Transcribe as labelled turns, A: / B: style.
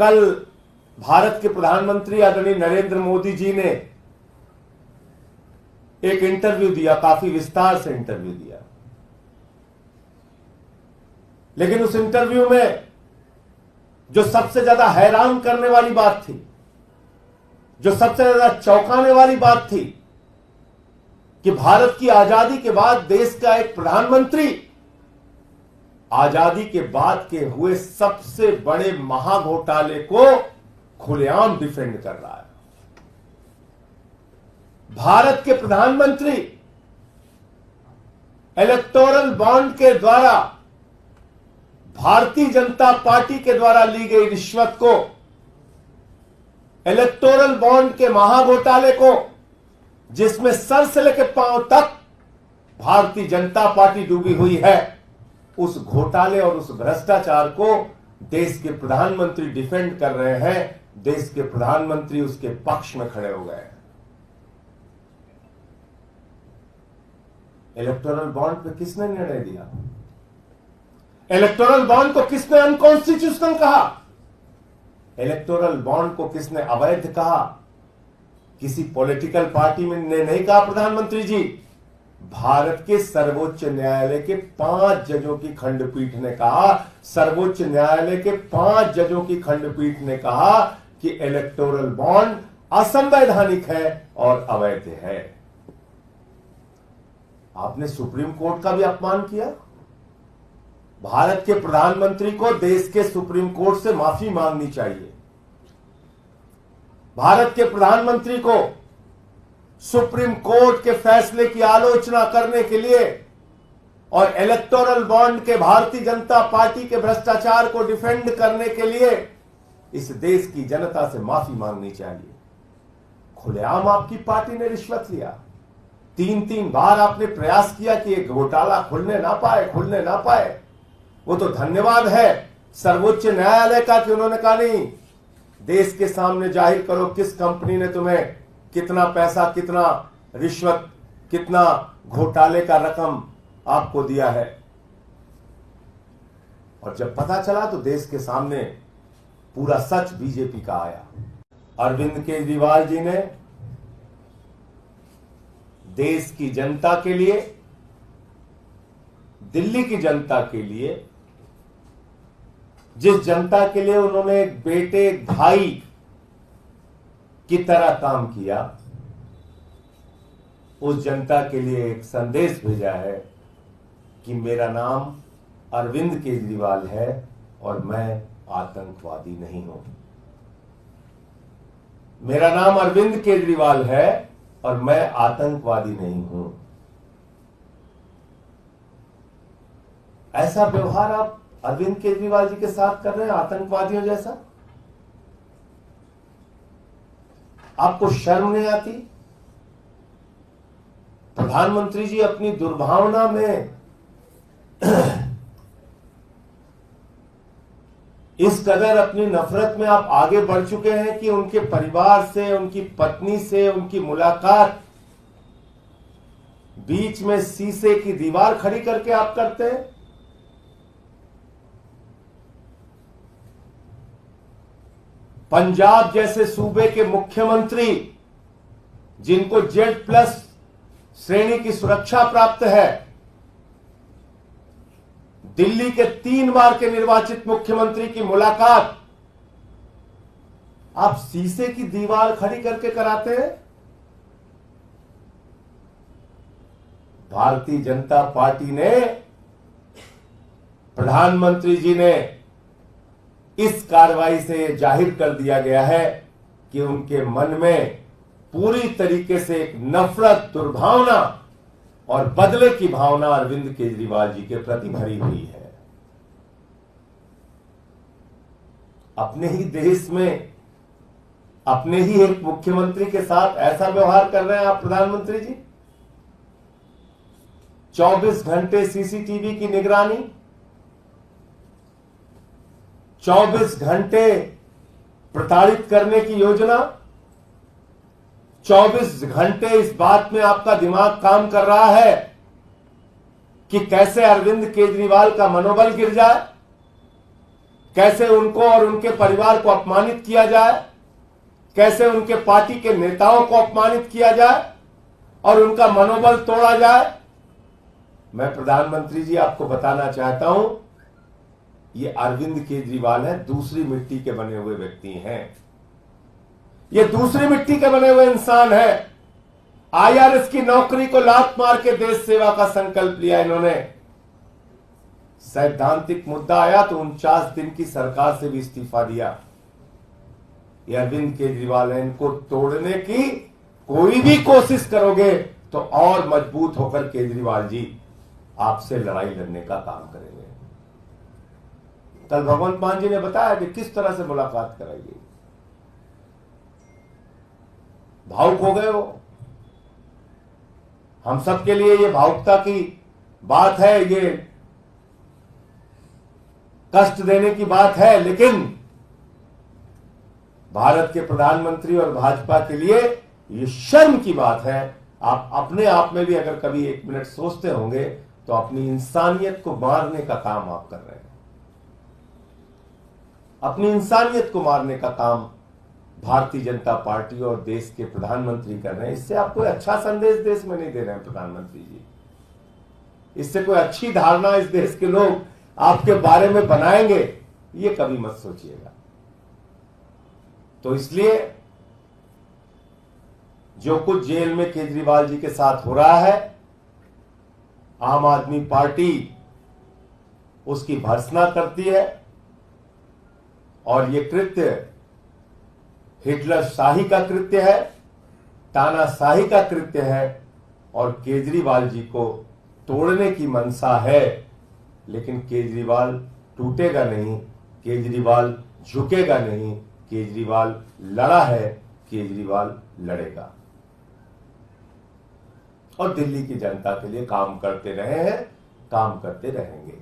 A: कल भारत के प्रधानमंत्री आदरणीय नरेंद्र मोदी जी ने एक इंटरव्यू दिया, काफी विस्तार से इंटरव्यू दिया, लेकिन उस इंटरव्यू में जो सबसे ज्यादा हैरान करने वाली बात थी, जो सबसे ज्यादा चौंकाने वाली बात थी कि भारत की आजादी के बाद देश का एक प्रधानमंत्री आजादी के बाद के हुए सबसे बड़े महाघोटाले को खुलेआम डिफेंड कर रहा है। भारत के प्रधानमंत्री इलेक्टोरल बॉन्ड के द्वारा भारतीय जनता पार्टी के द्वारा ली गई रिश्वत को, इलेक्टोरल बॉन्ड के महाघोटाले को, जिसमें सर से लेकर पांव तक भारतीय जनता पार्टी डूबी हुई है, उस घोटाले और उस भ्रष्टाचार को देश के प्रधानमंत्री डिफेंड कर रहे हैं। देश के प्रधानमंत्री उसके पक्ष में खड़े हो गए। इलेक्टोरल बॉन्ड पे किसने निर्णय दिया? इलेक्टोरल बॉन्ड को किसने अनकॉन्स्टिट्यूशनल कहा? इलेक्टोरल बॉन्ड को किसने अवैध कहा? किसी पॉलिटिकल पार्टी में ने नहीं कहा प्रधानमंत्री जी। भारत के सर्वोच्च न्यायालय के 5 जजों की खंडपीठ ने कहा, सर्वोच्च न्यायालय के 5 जजों की खंडपीठ ने कहा कि इलेक्टोरल बॉन्ड असंवैधानिक है और अवैध है। आपने सुप्रीम कोर्ट का भी अपमान किया। भारत के प्रधानमंत्री को देश के सुप्रीम कोर्ट से माफी मांगनी चाहिए। भारत के प्रधानमंत्री को सुप्रीम कोर्ट के फैसले की आलोचना करने के लिए और इलेक्टोरल बॉन्ड के भारतीय जनता पार्टी के भ्रष्टाचार को डिफेंड करने के लिए इस देश की जनता से माफी मांगनी चाहिए। खुलेआम आपकी पार्टी ने रिश्वत लिया। 3 बार आपने प्रयास किया कि एक घोटाला खुलने ना पाए। वो तो धन्यवाद है सर्वोच्च न्यायालय का कि उन्होंने कहा नहीं, देश के सामने जाहिर करो किस कंपनी ने तुम्हें कितना पैसा, कितना रिश्वत, कितना घोटाले का रकम आपको दिया है। और जब पता चला तो देश के सामने पूरा सच बीजेपी का आया। अरविंद केजरीवाल जी ने देश की जनता के लिए, दिल्ली की जनता के लिए, जिस जनता के लिए उन्होंने एक बेटे, एक भाई की तरह काम किया, उस जनता के लिए एक संदेश भेजा है कि मेरा नाम अरविंद केजरीवाल है और मैं आतंकवादी नहीं हूं। मेरा नाम अरविंद केजरीवाल है और मैं आतंकवादी नहीं हूं। ऐसा व्यवहार आप अरविंद केजरीवाल जी के साथ कर रहे हैं, आतंकवादियों जैसा। आपको शर्म नहीं आती? प्रधानमंत्री जी अपनी दुर्भावना में इस कदर अपनी नफरत में आप आगे बढ़ चुके हैं कि उनके परिवार से, उनकी पत्नी से उनकी मुलाकात बीच में शीशे की दीवार खड़ी करके आप करते हैं। पंजाब जैसे सूबे के मुख्यमंत्री जिनको Z+ श्रेणी की सुरक्षा प्राप्त है, दिल्ली के 3 बार के निर्वाचित मुख्यमंत्री की मुलाकात आप शीशे की दीवार खड़ी करके कराते हैं। भारतीय जनता पार्टी ने, प्रधानमंत्री जी ने इस कार्रवाई से जाहिर कर दिया गया है कि उनके मन में पूरी तरीके से एक नफरत, दुर्भावना और बदले की भावना अरविंद केजरीवाल जी के प्रति भरी हुई है। अपने ही देश में अपने ही एक मुख्यमंत्री के साथ ऐसा व्यवहार कर रहे हैं आप प्रधानमंत्री जी। 24 घंटे सीसीटीवी की निगरानी, 24 घंटे प्रताड़ित करने की योजना, 24 घंटे इस बात में आपका दिमाग काम कर रहा है कि कैसे अरविंद केजरीवाल का मनोबल गिर जाए, कैसे उनको और उनके परिवार को अपमानित किया जाए, कैसे उनके पार्टी के नेताओं को अपमानित किया जाए और उनका मनोबल तोड़ा जाए। मैं प्रधानमंत्री जी आपको बताना चाहता हूं, ये अरविंद केजरीवाल है, दूसरी मिट्टी के बने हुए व्यक्ति हैं। ये दूसरी मिट्टी के बने हुए इंसान है। IRS की नौकरी को लात मार के देश सेवा का संकल्प लिया इन्होंने। सैद्धांतिक मुद्दा आया तो 49 दिन की सरकार से भी इस्तीफा दिया। ये अरविंद केजरीवाल है, इनको तोड़ने की कोई भी कोशिश करोगे तो और मजबूत होकर केजरीवाल जी आपसे लड़ाई लड़ने का काम करेंगे। कल भगवंत मान जी ने बताया कि किस तरह से मुलाकात कराई गई। भावुक हो गए हो। हम सबके लिए ये भावुकता की बात है, ये कष्ट देने की बात है, लेकिन भारत के प्रधानमंत्री और भाजपा के लिए ये शर्म की बात है। आप अपने आप में भी अगर कभी 1 मिनट सोचते होंगे तो अपनी इंसानियत को मारने का काम आप कर रहे हैं। अपनी इंसानियत को मारने का काम भारतीय जनता पार्टी और देश के प्रधानमंत्री कर रहे हैं। इससे आप कोई अच्छा संदेश देश में नहीं दे रहे हैं प्रधानमंत्री जी। इससे कोई अच्छी धारणा इस देश के लोग आपके बारे में बनाएंगे, ये कभी मत सोचिएगा। तो इसलिए जो कुछ जेल में केजरीवाल जी के साथ हो रहा है, आम आदमी पार्टी उसकी भर्त्सना करती है और ये कृत्य हिटलर शाही का कृत्य है, तानाशाही का कृत्य है और केजरीवाल जी को तोड़ने की मंशा है। लेकिन केजरीवाल टूटेगा नहीं, केजरीवाल झुकेगा नहीं, केजरीवाल लड़ा है, केजरीवाल लड़ेगा और दिल्ली की जनता के लिए काम करते रहे हैं, काम करते रहेंगे।